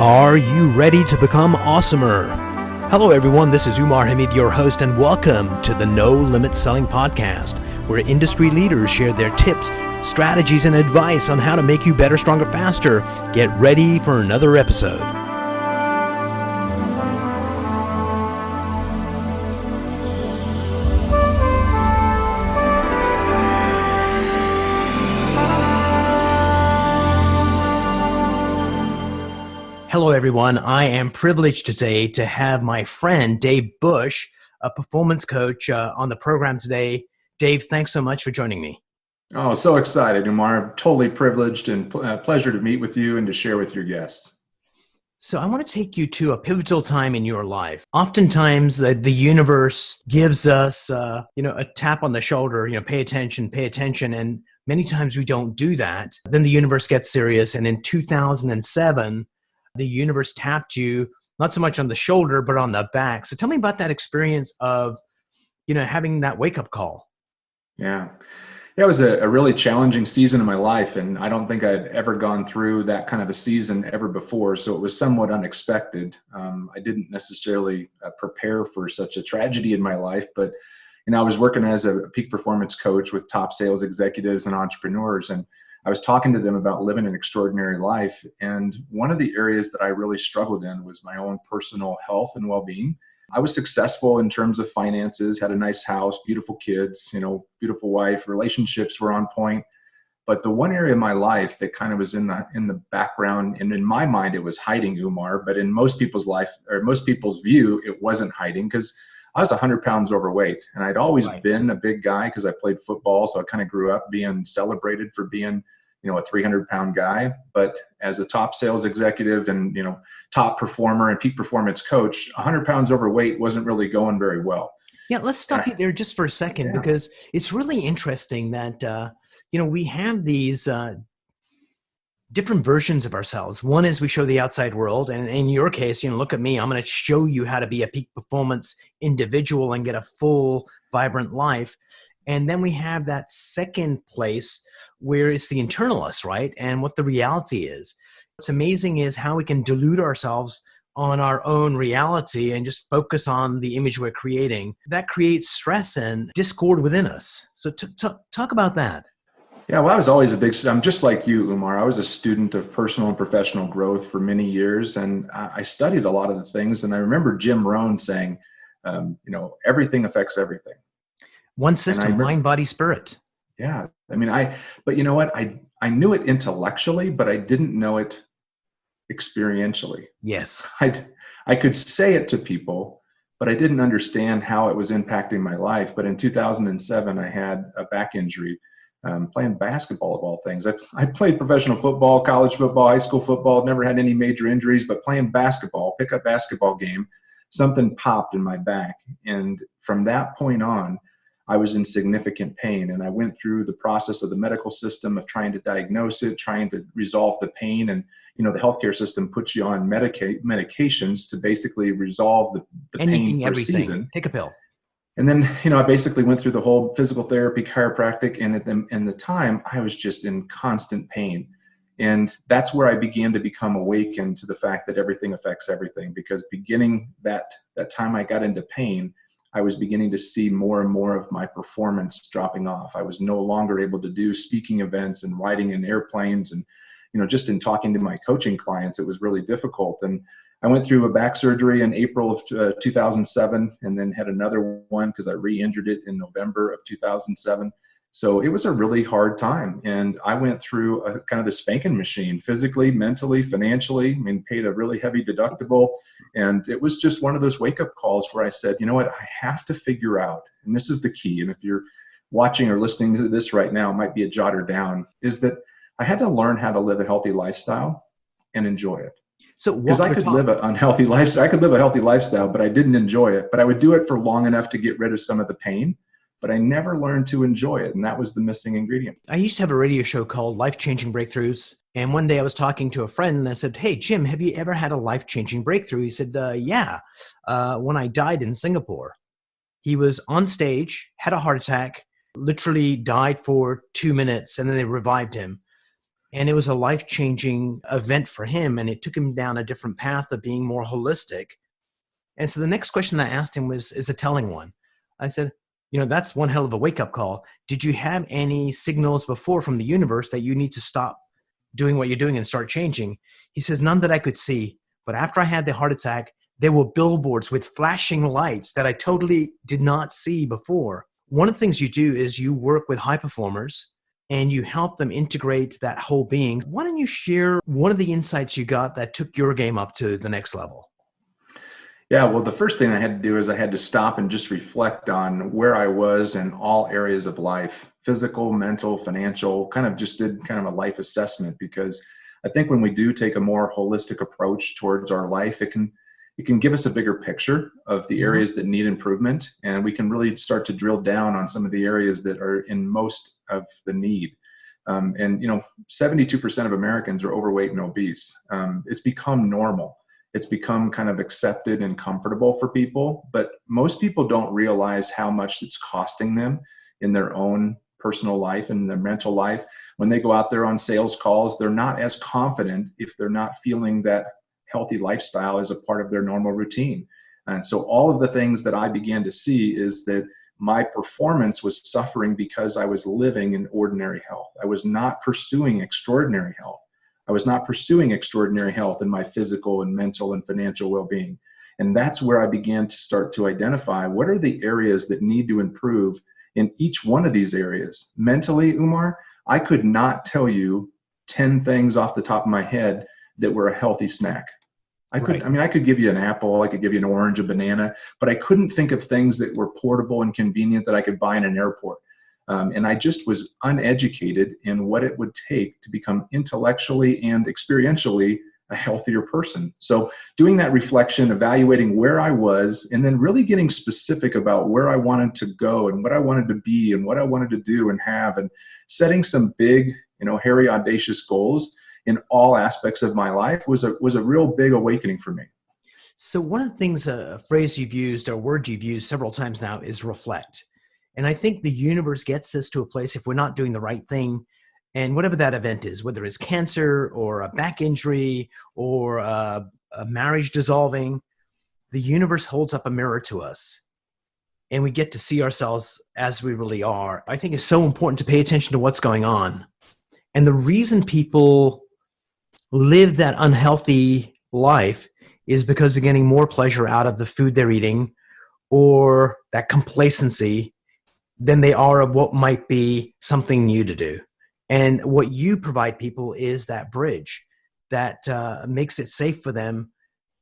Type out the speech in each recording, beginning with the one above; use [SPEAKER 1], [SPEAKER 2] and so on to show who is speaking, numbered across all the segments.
[SPEAKER 1] Are you ready to become awesomer? Hello everyone, this is Umar Hamid, your host, and welcome to the No Limit Selling Podcast, where industry leaders share their tips, strategies, and advice on how to make you better, stronger, faster. Get ready for another episode. Hello, everyone. I am privileged today to have my friend, Dave Bush, a performance coach, on the program today. Dave, thanks so much for joining me.
[SPEAKER 2] Oh, so excited, Umar. Totally privileged and pleasure to meet with you and to share with your guests.
[SPEAKER 1] So I want to take you to a pivotal time in your life. Oftentimes, the universe gives us, a tap on the shoulder, pay attention. And many times we don't do that. Then the universe gets serious. And in 2007, the universe tapped you, not so much on the shoulder, but on the back. So tell me about that experience of, having that wake-up call.
[SPEAKER 2] Yeah, it was a really challenging season in my life, and I don't think I'd ever gone through that kind of a season ever before, so it was somewhat unexpected. I didn't necessarily prepare for such a tragedy in my life, but I was working as a peak performance coach with top sales executives and entrepreneurs, and I was talking to them about living an extraordinary life. And one of the areas that I really struggled in was my own personal health and well-being. I was successful in terms of finances, had a nice house, beautiful kids, beautiful wife, relationships were on point. But the one area of my life that kind of was in the background, and in my mind, it was hiding, Umar, but in most people's life, or most people's view, it wasn't hiding, because I was 100 pounds overweight, and I'd always been a big guy because I played football. So I kind of grew up being celebrated for being a 300-pound guy. But as a top sales executive and, top performer and peak performance coach, 100 pounds overweight wasn't really going very well.
[SPEAKER 1] Yeah, let's stop you there just for a second, because it's really interesting that, we have these different versions of ourselves. One is we show the outside world. And in your case, look at me, I'm going to show you how to be a peak performance individual and get a full, vibrant life. And then we have that second place where it's the internal us, right? And what the reality is. What's amazing is how we can delude ourselves on our own reality and just focus on the image we're creating. That creates stress and discord within us. So talk about that.
[SPEAKER 2] Yeah, well, I was always I'm just like you, Umar. I was a student of personal and professional growth for many years, and I studied a lot of the things. And I remember Jim Rohn saying, everything affects everything.
[SPEAKER 1] One system, mind, body, spirit.
[SPEAKER 2] Yeah. But you know what? I knew it intellectually, but I didn't know it experientially.
[SPEAKER 1] Yes.
[SPEAKER 2] I could say it to people, but I didn't understand how it was impacting my life. But in 2007, I had a back injury playing basketball, of all things. I played professional football, college football, high school football, never had any major injuries, but playing basketball, pickup basketball game, something popped in my back. And from that point on, I was in significant pain, and I went through the process of the medical system of trying to diagnose it, trying to resolve the pain. And, the healthcare system puts you on medications to basically resolve the pain for a season.
[SPEAKER 1] Take a pill.
[SPEAKER 2] And then, I basically went through the whole physical therapy, chiropractic, and at the time, I was just in constant pain. And that's where I began to become awakened to the fact that everything affects everything, because beginning that time I got into pain, I was beginning to see more and more of my performance dropping off. I was no longer able to do speaking events and riding in airplanes. And, just in talking to my coaching clients, it was really difficult. And I went through a back surgery in April of 2007, and then had another one because I re-injured it in November of 2007. So it was a really hard time. And I went through a kind of the spanking machine, physically, mentally, financially. Paid a really heavy deductible. And it was just one of those wake-up calls where I said, you know what, I have to figure out, and this is the key, and if you're watching or listening to this right now, it might be a jotter down, is that I had to learn how to live a healthy lifestyle and enjoy it.
[SPEAKER 1] So
[SPEAKER 2] because I could live an unhealthy lifestyle, I could live a healthy lifestyle, but I didn't enjoy it. But I would do it for long enough to get rid of some of the pain. But I never learned to enjoy it. And that was the missing ingredient.
[SPEAKER 1] I used to have a radio show called Life-Changing Breakthroughs. And one day I was talking to a friend and I said, hey, Jim, have you ever had a life-changing breakthrough? He said, yeah, when I died in Singapore. He was on stage, had a heart attack, literally died for 2 minutes, and then they revived him. And it was a life-changing event for him, and it took him down a different path of being more holistic. And so the next question I asked him is a telling one. I said, that's one hell of a wake-up call. Did you have any signals before from the universe that you need to stop doing what you're doing and start changing? He says, none that I could see. But after I had the heart attack, there were billboards with flashing lights that I totally did not see before. One of the things you do is you work with high performers and you help them integrate that whole being. Why don't you share one of the insights you got that took your game up to the next level?
[SPEAKER 2] Yeah, well, the first thing I had to do is I had to stop and just reflect on where I was in all areas of life, physical, mental, financial, kind of just did kind of a life assessment, because I think when we do take a more holistic approach towards our life, it can give us a bigger picture of the areas that need improvement, and we can really start to drill down on some of the areas that are in most of the need. 72% of Americans are overweight and obese. It's become normal. It's become kind of accepted and comfortable for people, but most people don't realize how much it's costing them in their own personal life and their mental life. When they go out there on sales calls, they're not as confident if they're not feeling that healthy lifestyle as a part of their normal routine. And so all of the things that I began to see is that my performance was suffering because I was living in ordinary health. I was not pursuing extraordinary health. I was not pursuing extraordinary health in my physical and mental and financial well-being. And that's where I began to start to identify what are the areas that need to improve in each one of these areas. Mentally, Umar, I could not tell you 10 things off the top of my head that were a healthy snack. I could give you an apple, I could give you an orange, a banana, but I couldn't think of things that were portable and convenient that I could buy in an airport. And I just was uneducated in what it would take to become intellectually and experientially a healthier person. So doing that reflection, evaluating where I was, and then really getting specific about where I wanted to go and what I wanted to be and what I wanted to do and have, and setting some big, hairy, audacious goals in all aspects of my life was a real big awakening for me.
[SPEAKER 1] So one of the things, a phrase you've used, or a word you've used several times now, is reflect. And I think the universe gets us to a place, if we're not doing the right thing, and whatever that event is, whether it's cancer or a back injury or a marriage dissolving, the universe holds up a mirror to us and we get to see ourselves as we really are. I think it's so important to pay attention to what's going on. And the reason people live that unhealthy life is because they're getting more pleasure out of the food they're eating or that complacency than they are of what might be something new to do. And what you provide people is that bridge that makes it safe for them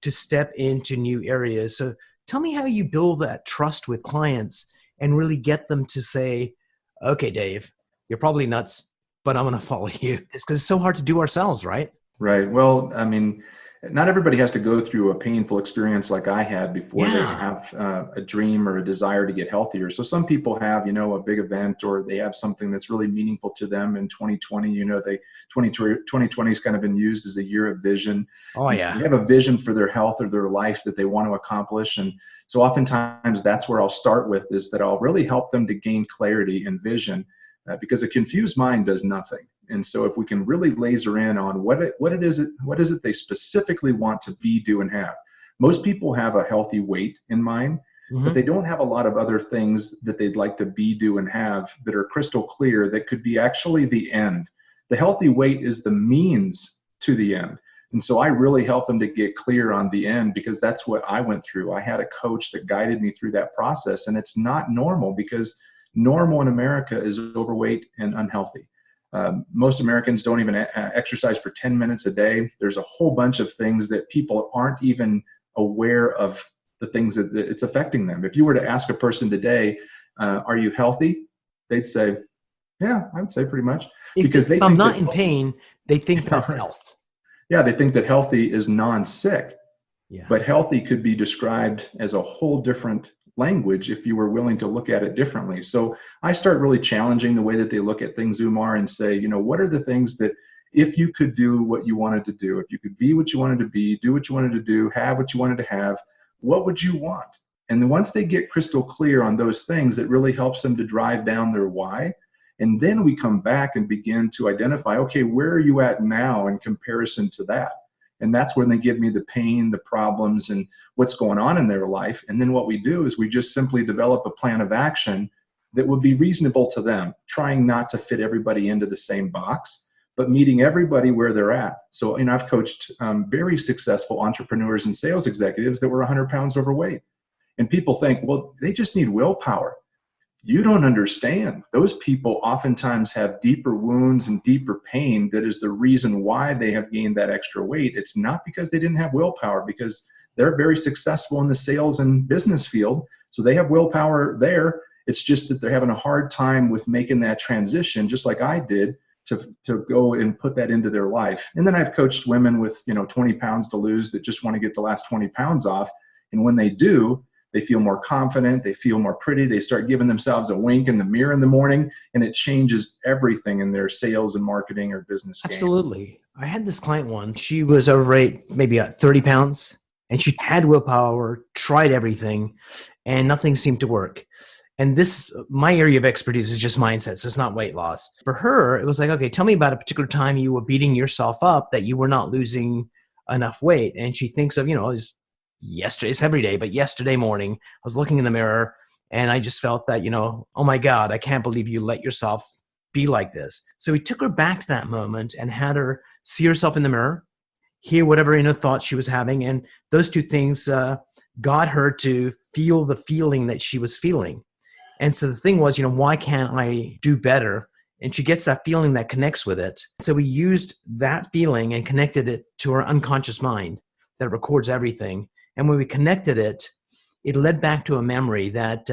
[SPEAKER 1] to step into new areas. So tell me how you build that trust with clients and really get them to say, okay, Dave, you're probably nuts, but I'm going to follow you. It's because it's so hard to do ourselves, right?
[SPEAKER 2] Right. Well, I mean, not everybody has to go through a painful experience like I had before they have a dream or a desire to get healthier. So some people have, a big event, or they have something that's really meaningful to them in 2020. 2020 has kind of been used as a year of vision.
[SPEAKER 1] Oh,
[SPEAKER 2] and
[SPEAKER 1] yeah.
[SPEAKER 2] So they have a vision for their health or their life that they want to accomplish. And so oftentimes that's where I'll start with, is that I'll really help them to gain clarity and vision, because a confused mind does nothing. And so if we can really laser in on what is it they specifically want to be, do, and have. Most people have a healthy weight in mind, but they don't have a lot of other things that they'd like to be, do, and have that are crystal clear that could be actually the end. The healthy weight is the means to the end. And so I really help them to get clear on the end, because that's what I went through. I had a coach that guided me through that process, and it's not normal, because normal in America is overweight and unhealthy. Most Americans don't even exercise for 10 minutes a day. There's a whole bunch of things that people aren't even aware of, the things that it's affecting them. If you were to ask a person today, are you healthy? They'd say, yeah, I would say pretty much.
[SPEAKER 1] Because if I'm not in pain, they think that's health.
[SPEAKER 2] Yeah, they think that healthy is non-sick.
[SPEAKER 1] Yeah.
[SPEAKER 2] But healthy could be described as a whole different language if you were willing to look at it differently. So I start really challenging the way that they look at things, Umar, and say, what are the things that, if you could do what you wanted to do, if you could be what you wanted to be, do what you wanted to do, have what you wanted to have, what would you want? And then once they get crystal clear on those things, it really helps them to drive down their why. And then we come back and begin to identify, okay, where are you at now in comparison to that? And that's when they give me the pain, the problems, and what's going on in their life. And then what we do is we just simply develop a plan of action that would be reasonable to them, trying not to fit everybody into the same box, but meeting everybody where they're at. So, I've coached very successful entrepreneurs and sales executives that were 100 pounds overweight. And people think, well, they just need willpower. You don't understand. Those people oftentimes have deeper wounds and deeper pain that is the reason why they have gained that extra weight. It's not because they didn't have willpower, because they're very successful in the sales and business field. So they have willpower there. It's just that they're having a hard time with making that transition, just like I did, to go and put that into their life. And then I've coached women with 20 pounds to lose that just want to get the last 20 pounds off. And when they do, they feel more confident, they feel more pretty, they start giving themselves a wink in the mirror in the morning, and it changes everything in their sales and marketing or business game.
[SPEAKER 1] Absolutely. I had this client once. She was overweight, maybe 30 pounds, and she had willpower, tried everything, and nothing seemed to work. And my area of expertise is just mindset, so it's not weight loss. For her, it was like, okay, tell me about a particular time you were beating yourself up that you were not losing enough weight. And she thinks of, it's every day, but yesterday morning, I was looking in the mirror and I just felt that, oh my God, I can't believe you let yourself be like this. So we took her back to that moment and had her see herself in the mirror, hear whatever inner thoughts she was having. And those two things got her to feel the feeling that she was feeling. And so the thing was, why can't I do better? And she gets that feeling that connects with it. So we used that feeling and connected it to her unconscious mind that records everything. And when we connected it, it led back to a memory that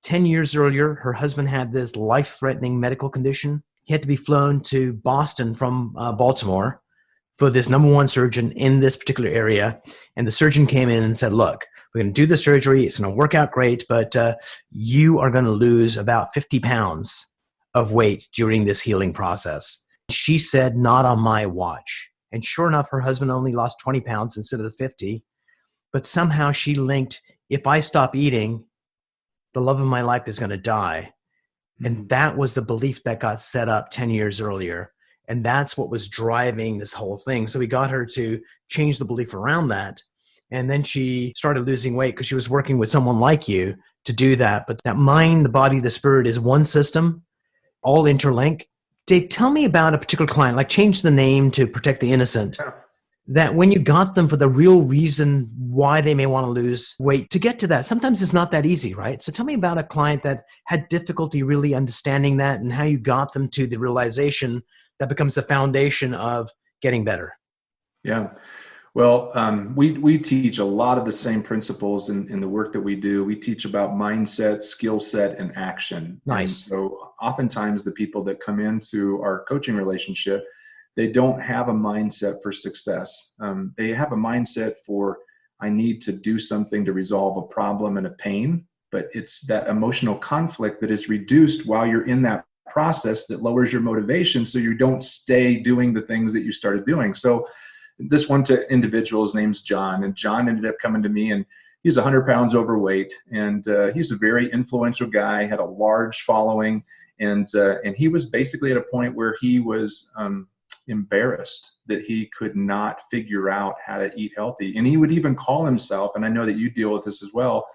[SPEAKER 1] 10 years earlier, her husband had this life-threatening medical condition. He had to be flown to Boston from Baltimore for this number one surgeon in this particular area. And the surgeon came in and said, look, we're going to do the surgery. It's going to work out great, but you are going to lose about 50 pounds of weight during this healing process. She said, not on my watch. And sure enough, her husband only lost 20 pounds instead of the 50. But somehow she linked, if I stop eating, the love of my life is going to die. And that was the belief that got set up 10 years earlier. And that's what was driving this whole thing. So we got her to change the belief around that. And then she started losing weight because she was working with someone like you to do that. But that mind, the body, the spirit is one system, all interlink. Dave, tell me about a particular client, like change the name to protect the innocent. That when you got them for the real reason why they may want to lose weight, to get to that, sometimes it's not that easy, right? So tell me about a client that had difficulty really understanding that and how you got them to the realization that becomes the foundation of getting better.
[SPEAKER 2] Yeah. Well, we teach a lot of the same principles in the work that we do. We teach about mindset, skill set, and action.
[SPEAKER 1] Nice.
[SPEAKER 2] And so oftentimes the people that come into our coaching relationship, they don't have a mindset for success. They have a mindset for, I need to do something to resolve a problem and a pain, but it's that emotional conflict that is reduced while you're in that process that lowers your motivation so you don't stay doing the things that you started doing. So this one individual, his name's John, and John ended up coming to me, and he's 100 pounds overweight, and he's a very influential guy, had a large following, and he was basically at a point where he was embarrassed that he could not figure out how to eat healthy. And he would even call himself, and I know that you deal with this as well,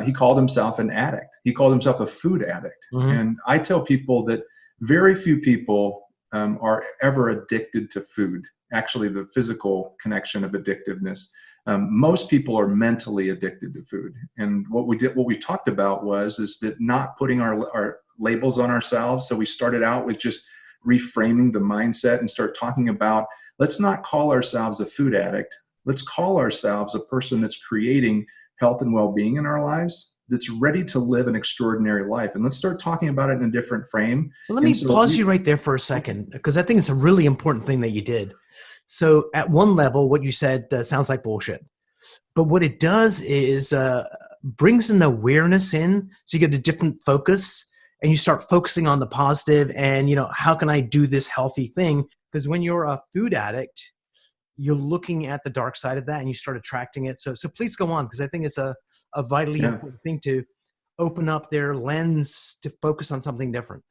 [SPEAKER 2] he called himself an addict. He called himself a food addict. Mm-hmm. And I tell people that very few people are ever addicted to food. Actually, the physical connection of addictiveness. Most people are mentally addicted to food. And what we talked about is that not putting our labels on ourselves. So we started out with just reframing the mindset and start talking about, let's not call ourselves a food addict. Let's call ourselves a person that's creating health and well-being in our lives, that's ready to live an extraordinary life. And let's start talking about it in a different frame.
[SPEAKER 1] So let me pause you right there for a second, because I think it's a really important thing that you did. So at one level, what you said sounds like bullshit. But what it does is brings an awareness in, so you get a different focus, and you start focusing on the positive and, how can I do this healthy thing? Because when you're a food addict, you're looking at the dark side of that and you start attracting it. So please go on, because I think it's a vitally important thing to open up their lens to focus on something different.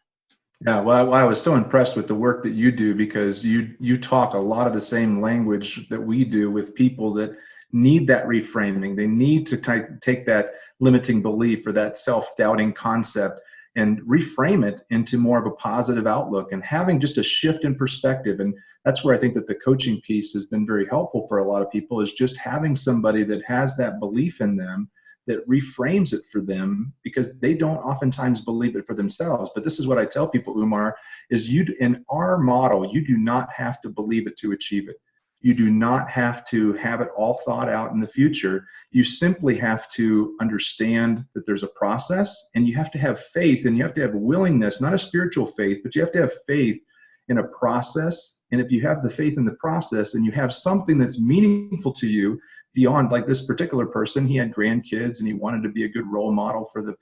[SPEAKER 2] Yeah, well, I was so impressed with the work that you do, because you talk a lot of the same language that we do with people that need that reframing. They need to take that limiting belief or that self-doubting concept and reframe it into more of a positive outlook, and having just a shift in perspective. And that's where I think that the coaching piece has been very helpful for a lot of people, is just having somebody that has that belief in them, that reframes it for them, because they don't oftentimes believe it for themselves. But this is what I tell people, Umar, is in our model, you do not have to believe it to achieve it. You do not have to have it all thought out in the future. You simply have to understand that there's a process, and you have to have faith, and you have to have willingness, not a spiritual faith, but you have to have faith in a process. And if you have the faith in the process, and you have something that's meaningful to you beyond, like this particular person, he had grandkids and he wanted to be a good role model for the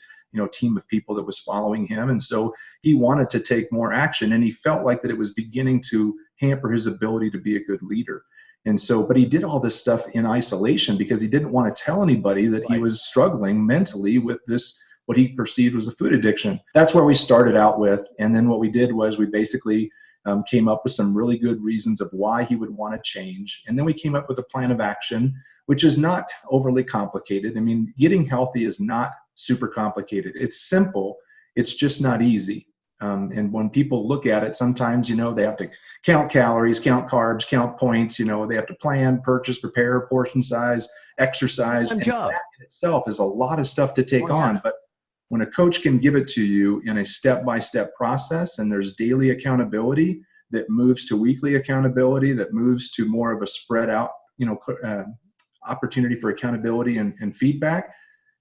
[SPEAKER 2] team of people that was following him. And so he wanted to take more action, and he felt like that it was beginning to hamper his ability to be a good leader. And so, but he did all this stuff in isolation, because he didn't want to tell anybody that he was struggling mentally with this, what he perceived was a food addiction. That's where we started out with. And then what we did was we basically came up with some really good reasons of why he would want to change. And then we came up with a plan of action, which is not overly complicated. I mean, getting healthy is not super complicated. It's simple. It's just not easy. And when people look at it, sometimes, they have to count calories, count carbs, count points, they have to plan, purchase, prepare, portion size, exercise. And that in itself is a lot of stuff to take on. But when a coach can give it to you in a step-by-step process, and there's daily accountability that moves to weekly accountability, that moves to more of a spread out, opportunity for accountability and feedback,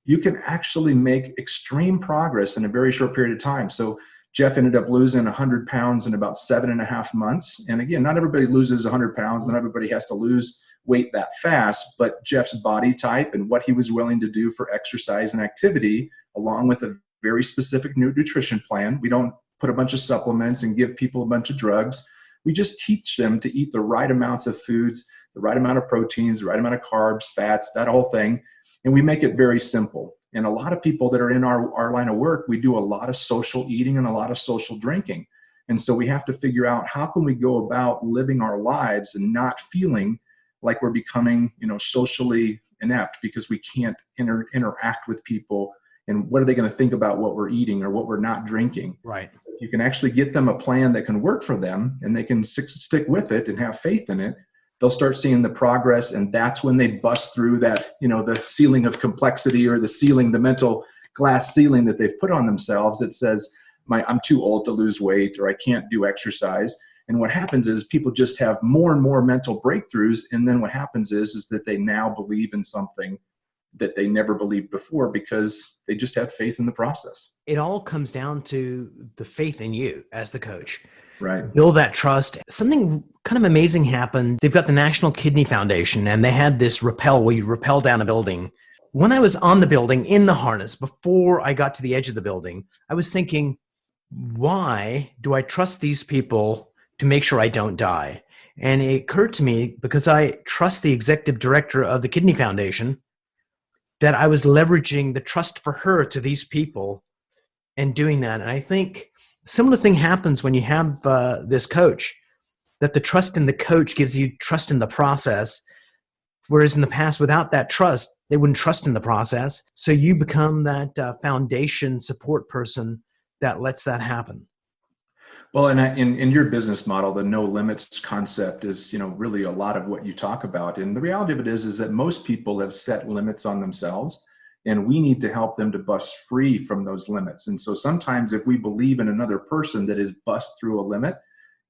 [SPEAKER 2] you can actually make extreme progress in a very short period of time. So Jeff ended up losing 100 pounds in about 7.5 months. And again, not everybody loses 100 pounds. Not everybody has to lose weight that fast, but Jeff's body type and what he was willing to do for exercise and activity, along with a very specific nutrition plan. We don't put a bunch of supplements and give people a bunch of drugs. We just teach them to eat the right amounts of foods, the right amount of proteins, the right amount of carbs, fats, that whole thing. And we make it very simple. And a lot of people that are in our line of work, we do a lot of social eating and a lot of social drinking. And so we have to figure out, how can we go about living our lives and not feeling like we're becoming, socially inept because we can't interact with people. And what are they going to think about what we're eating or what we're not drinking?
[SPEAKER 1] Right.
[SPEAKER 2] You can actually get them a plan that can work for them, and they can stick with it and have faith in it. They'll start seeing the progress, and that's when they bust through that, the ceiling of complexity, or the mental glass ceiling that they've put on themselves that says, I'm too old to lose weight, or I can't do exercise. And what happens is people just have more and more mental breakthroughs. And then what happens is that they now believe in something that they never believed before, because they just have faith in the process.
[SPEAKER 1] It all comes down to the faith in you as the coach.
[SPEAKER 2] Right.
[SPEAKER 1] Build that trust. Something kind of amazing happened. They've got the National Kidney Foundation, and they had this rappel where you rappel down a building. When I was on the building in the harness, before I got to the edge of the building, I was thinking, why do I trust these people to make sure I don't die? And it occurred to me, because I trust the executive director of the Kidney Foundation, that I was leveraging the trust for her to these people and doing that. And I think a similar thing happens when you have this coach, that the trust in the coach gives you trust in the process. Whereas in the past, without that trust, they wouldn't trust in the process. So you become that foundation support person that lets that happen.
[SPEAKER 2] Well, and in your business model, the no limits concept is, really a lot of what you talk about. And the reality of it is that most people have set limits on themselves, and we need to help them to bust free from those limits. And so sometimes if we believe in another person that has bust through a limit,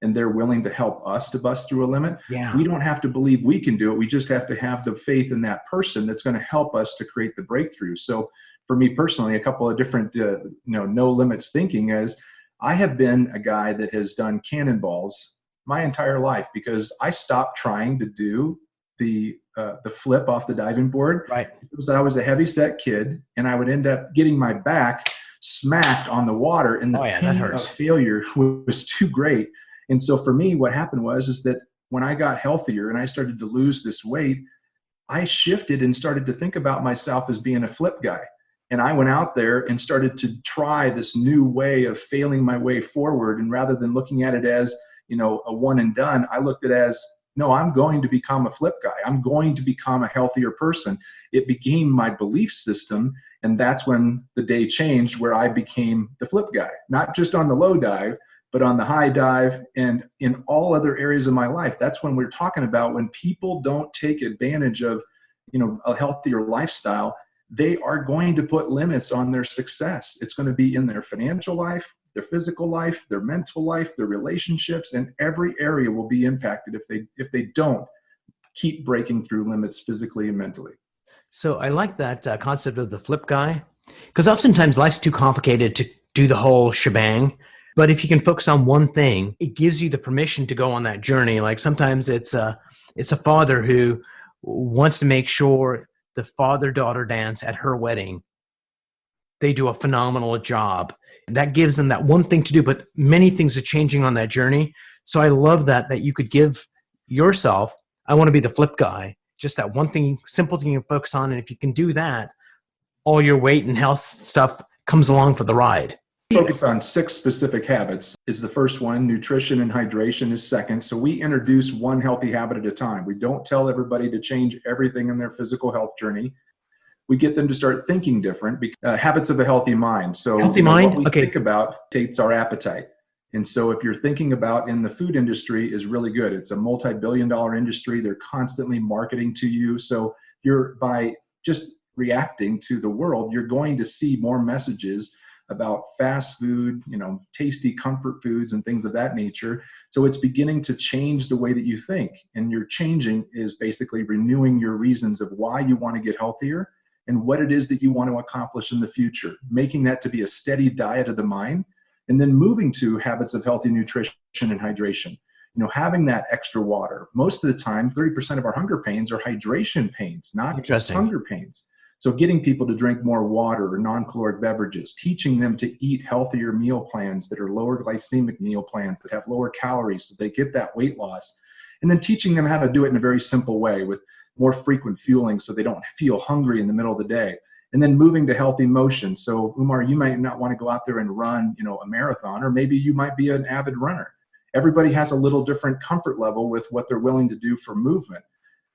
[SPEAKER 2] and they're willing to help us to bust through a limit, we don't have to believe we can do it. We just have to have the faith in that person that's going to help us to create the breakthrough. So for me personally, a couple of different, no limits thinking is, I have been a guy that has done cannonballs my entire life, because I stopped trying to do the flip off the diving board.
[SPEAKER 1] Right.
[SPEAKER 2] Because I was a heavy set kid, and I would end up getting my back smacked on the water, and the pain of failure was too great. And so for me, what happened was that when I got healthier and I started to lose this weight, I shifted and started to think about myself as being a flip guy. And I went out there and started to try this new way of failing my way forward. And rather than looking at it as, a one and done, I looked at it as, no, I'm going to become a flip guy. I'm going to become a healthier person. It became my belief system. And that's when the day changed, where I became the flip guy, not just on the low dive, but on the high dive and in all other areas of my life. That's when we're talking about when people don't take advantage of, a healthier lifestyle, they are going to put limits on their success. It's going to be in their financial life, their physical life, their mental life, their relationships, and every area will be impacted if they don't keep breaking through limits physically and mentally.
[SPEAKER 1] So I like that concept of the flip guy, because oftentimes life's too complicated to do the whole shebang. But if you can focus on one thing, it gives you the permission to go on that journey. Like sometimes it's a father who wants to make sure the father-daughter dance at her wedding, they do a phenomenal job. That gives them that one thing to do, but many things are changing on that journey. So I love that you could give yourself, I want to be the flip guy, just that one thing, simple thing you focus on. And if you can do that, all your weight and health stuff comes along for the ride.
[SPEAKER 2] Focus on 6 specific habits is the first one. Nutrition and hydration is second. So we introduce one healthy habit at a time. We don't tell everybody to change everything in their physical health journey. We get them to start thinking different. Habits of a healthy mind. So
[SPEAKER 1] healthy mind?
[SPEAKER 2] What we think about takes our appetite. And so if you're thinking about in the food industry is really good. It's a multi-billion-dollar industry. They're constantly marketing to you. So by just reacting to the world, you're going to see more messages about fast food, tasty comfort foods and things of that nature. So it's beginning to change the way that you think. And your changing is basically renewing your reasons of why you want to get healthier and what it is that you want to accomplish in the future, making that to be a steady diet of the mind, and then moving to habits of healthy nutrition and hydration. Having that extra water. Most of the time, 30% of our hunger pains are hydration pains, not hunger pains. So getting people to drink more water or non-caloric beverages, teaching them to eat healthier meal plans that are lower glycemic meal plans that have lower calories so they get that weight loss, and then teaching them how to do it in a very simple way with more frequent fueling so they don't feel hungry in the middle of the day. And then moving to healthy motion. So Umar, you might not want to go out there and run, a marathon, or maybe you might be an avid runner. Everybody has a little different comfort level with what they're willing to do for movement.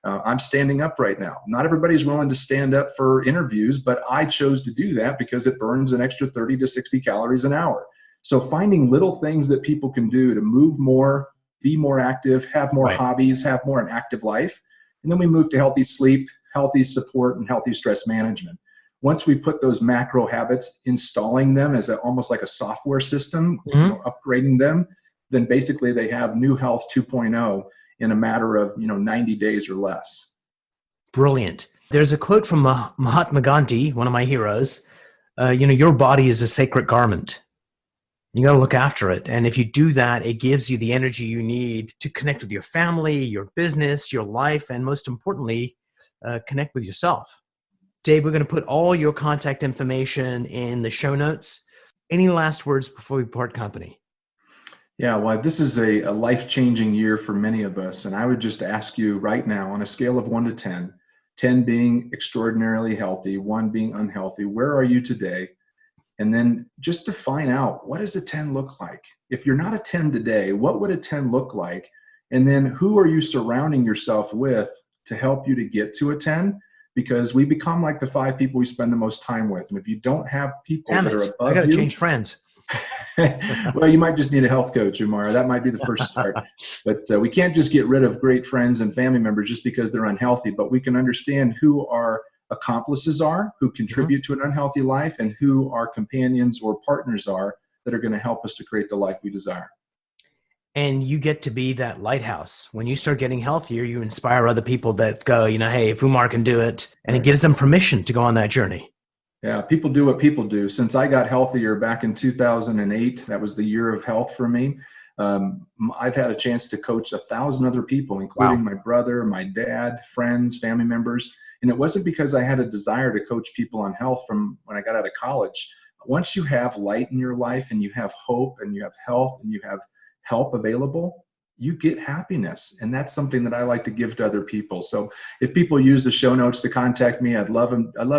[SPEAKER 2] I'm standing up right now. Not everybody's willing to stand up for interviews, but I chose to do that because it burns an extra 30 to 60 calories an hour. So finding little things that people can do to move more, be more active, have more hobbies, have more an active life. And then we move to healthy sleep, healthy support, and healthy stress management. Once we put those macro habits, installing them as almost like a software system, upgrading them, then basically they have New Health 2.0 in a matter of 90 days or less.
[SPEAKER 1] Brilliant. There's a quote from Mahatma Gandhi, one of my heroes. Your body is a sacred garment. You got to look after it. And if you do that, it gives you the energy you need to connect with your family, your business, your life, and most importantly, connect with yourself. Dave, we're going to put all your contact information in the show notes. Any last words before we part company?
[SPEAKER 2] Yeah, well, this is a life-changing year for many of us. And I would just ask you right now, on a scale of 1 to 10, 10 being extraordinarily healthy, 1 being unhealthy, where are you today? And then just define out, what does a 10 look like? If you're not a 10 today, what would a 10 look like? And then who are you surrounding yourself with to help you to get to a 10? Because we become like the 5 people we spend the most time with. And if you don't have people that are above you,
[SPEAKER 1] I got to change friends.
[SPEAKER 2] Well, you might just need a health coach, Umar. That might be the first start. But we can't just get rid of great friends and family members just because they're unhealthy. But we can understand who our accomplices are, who contribute to an unhealthy life, and who our companions or partners are that are going to help us to create the life we desire.
[SPEAKER 1] And you get to be that lighthouse. When you start getting healthier, you inspire other people that go, hey, if Umar can do it, and it gives them permission to go on that journey.
[SPEAKER 2] Yeah, people do what people do. Since I got healthier back in 2008, that was the year of health for me. I've had a chance to coach 1,000 other people, including my brother, my dad, friends, family members. And it wasn't because I had a desire to coach people on health from when I got out of college. Once you have light in your life and you have hope and you have health and you have help available, you get happiness. And that's something that I like to give to other people. So if people use the show notes to contact me, I'd love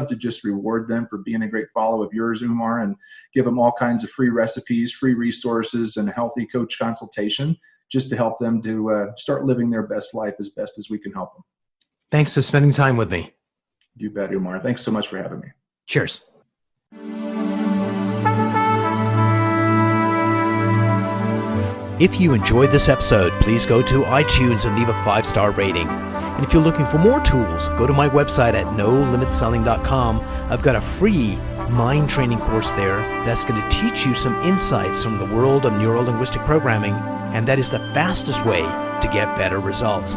[SPEAKER 2] to just reward them for being a great follow of yours, Umar, and give them all kinds of free recipes, free resources, and a healthy coach consultation just to help them to start living their best life as best as we can help them.
[SPEAKER 1] Thanks for spending time with me.
[SPEAKER 2] You bet, Umar. Thanks so much for having me.
[SPEAKER 1] Cheers. If you enjoyed this episode, please go to iTunes and leave a 5-star rating. And if you're looking for more tools, go to my website at nolimitselling.com. I've got a free mind training course there that's going to teach you some insights from the world of neuro-linguistic programming, and that is the fastest way to get better results.